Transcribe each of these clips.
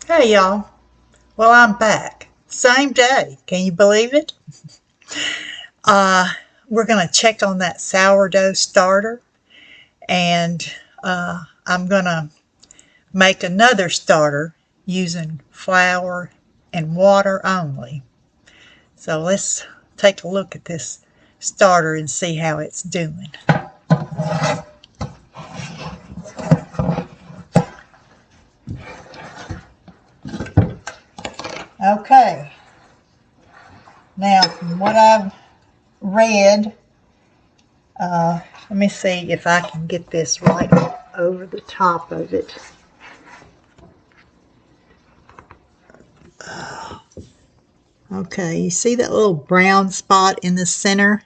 Hey y'all. Well, I'm back. Same day. Can you believe it? Uh, we're going to check on that sourdough starter and I'm going to make another starter using flour and water only. So let's take a look at this starter and see how it's doing. Okay. Now, from what I've read, let me see if I can get this right over the top of it. Okay, you see that little brown spot in the center?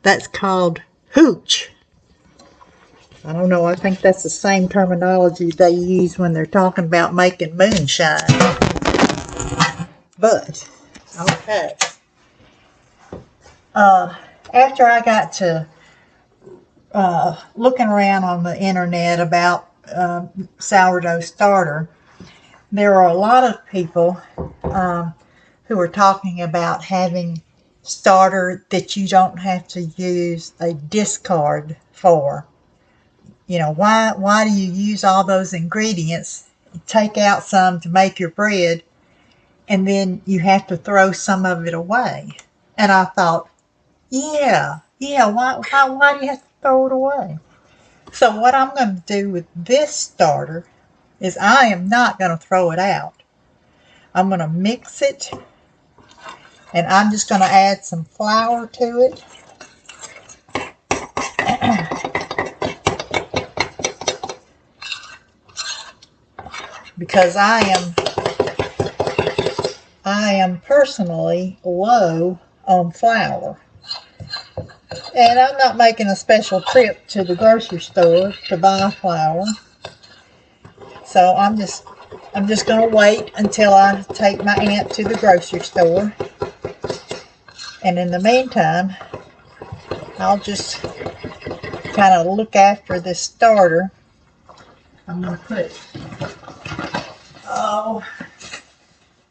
That's called hooch. I don't know, I think that's the same terminology they use when they're talking about making moonshine. But, okay. After I got to looking around on the internet about sourdough starter, there are a lot of people who are talking about having starter that you don't have to use a discard for. You know, why do you use all those ingredients, take out some to make your bread, and then you have to throw some of it away? And I thought, yeah, why do you have to throw it away? So what I'm going to do with this starter is I am not going to throw it out. I'm going to mix it, and I'm just going to add some flour to it. Because I am personally low on flour. And I'm not making a special trip to the grocery store to buy flour. So I'm just going to wait until I take my aunt to the grocery store. And in the meantime, I'll just kind of look after this starter. I'm going to put,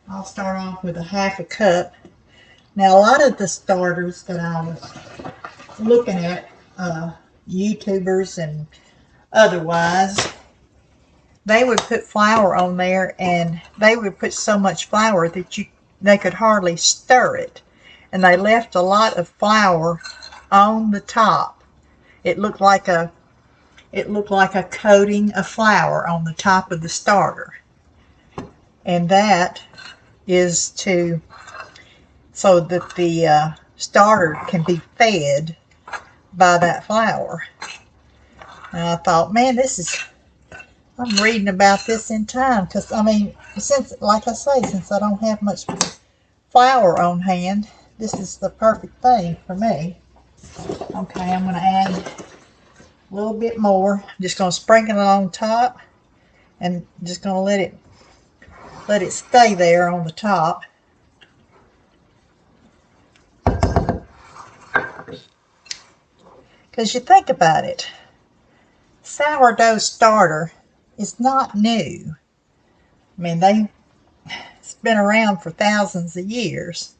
I'll start off with a half a cup. Now, a lot of the starters that I was looking at, YouTubers and otherwise, they would put flour on there, and they would put so much flour that they could hardly stir it. And they left a lot of flour on the top. It looked like a coating of flour on the top of the starter. And that is so that the starter can be fed by that flour. And I thought, man, I'm reading about this in time, because I mean, since I don't have much flour on hand, this is the perfect thing for me. Okay, I'm going to add a little bit more. I'm just going to sprinkle it on top, and just going to let it stay there on the top. Because you think about it, sourdough starter is not new. I mean, it's been around for thousands of years.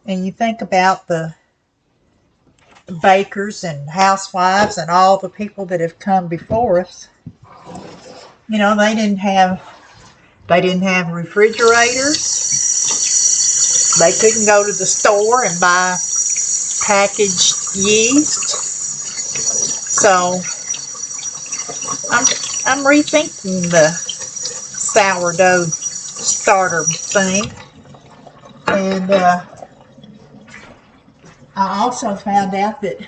And you think about the bakers and housewives and all the people that have come before us. You know, they didn't have refrigerators. They couldn't go to the store and buy packaged yeast. So I'm rethinking the sourdough starter thing. And I also found out that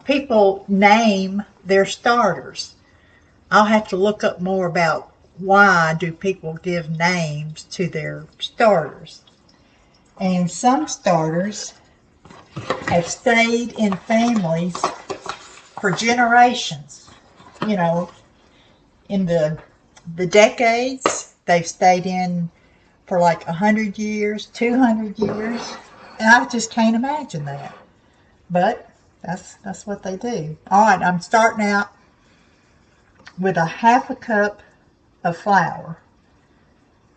people name their starters. I'll have to look up more about why do people give names to their starters. And some starters have stayed in families for generations. You know, in the decades, they've stayed in for like 100 years, 200 years. And I just can't imagine that. But that's what they do. All right, I'm starting out with a half a cup of flour.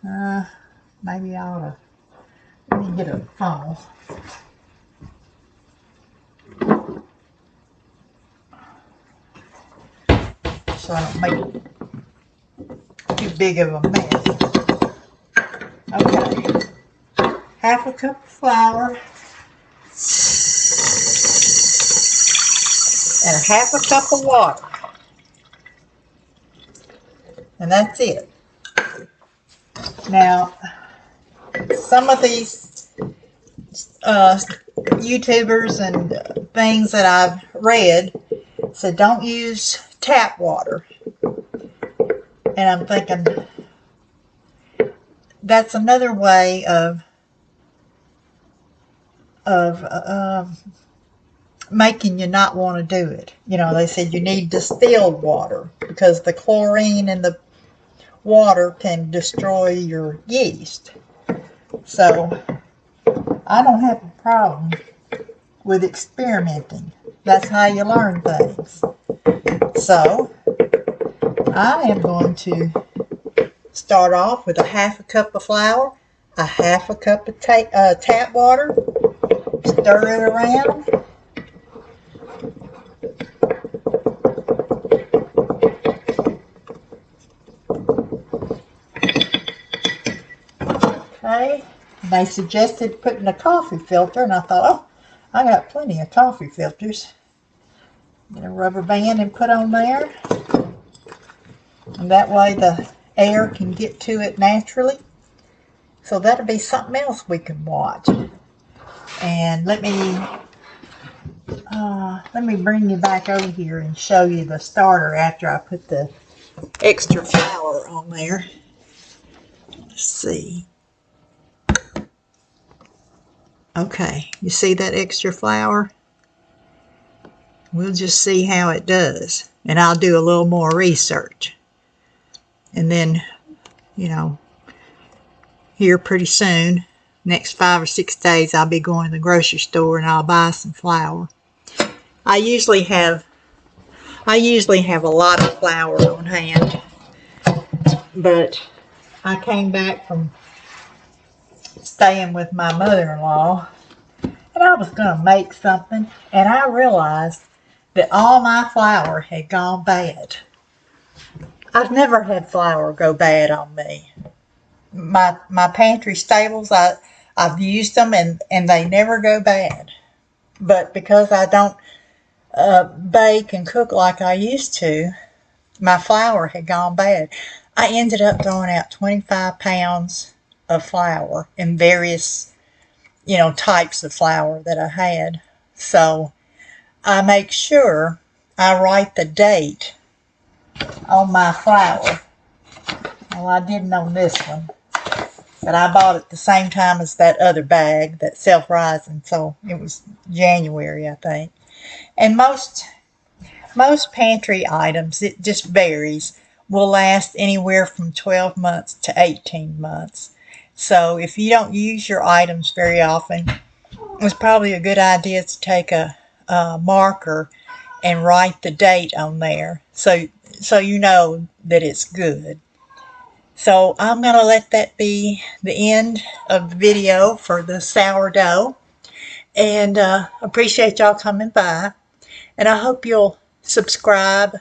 Maybe I ought to, let me get a funnel. So I don't make too big of a mess. Okay. Half a cup of flour and a half a cup of water. And that's it. Now, some of these YouTubers and things that I've read said don't use tap water. And I'm thinking that's another way of making you not want to do it. You know, they said you need distilled water because the chlorine in the water can destroy your yeast. So I don't have a problem with experimenting. That's how you learn things. So I am going to start off with a half a cup of flour, a half a cup of tap water, stir it around. Okay, and they suggested putting a coffee filter, and I thought, oh, I got plenty of coffee filters. Get a rubber band and put on there, and that way the air can get to it naturally. So that'll be something else we can watch. And let me bring you back over here and show you the starter after I put the extra flour on there. Let's see. Okay, you see that extra flour? We'll just see how it does. And I'll do a little more research. And then, you know, here pretty soon, next 5 or 6 days, I'll be going to the grocery store and I'll buy some flour. I usually have a lot of flour on hand, but I came back from staying with my mother-in-law and I was going to make something, and I realized that all my flour had gone bad. I've never had flour go bad on me. My pantry staples, I've used them and they never go bad. But because I don't bake and cook like I used to, my flour had gone bad. I ended up throwing out 25 pounds of flour in various, you know, types of flour that I had. So I make sure I write the date on my flour. Well, I didn't on this one, but I bought it the same time as that other bag, that self-rising, so it was January, I think. And most pantry items, it just varies, will last anywhere from 12 months to 18 months. So if you don't use your items very often, it's probably a good idea to take a marker and write the date on there so you know that it's good. So I'm going to let that be the end of the video for the sourdough. And appreciate y'all coming by. And I hope you'll subscribe,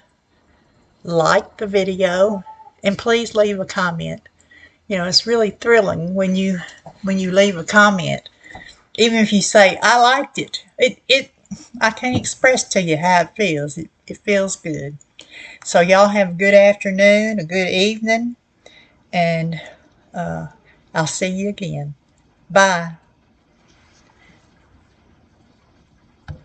like the video, and please leave a comment. You know, it's really thrilling when you leave a comment. Even if you say, I liked it. I can't express to you how it feels. It feels good. So y'all have a good afternoon, a good evening, and I'll see you again. Bye.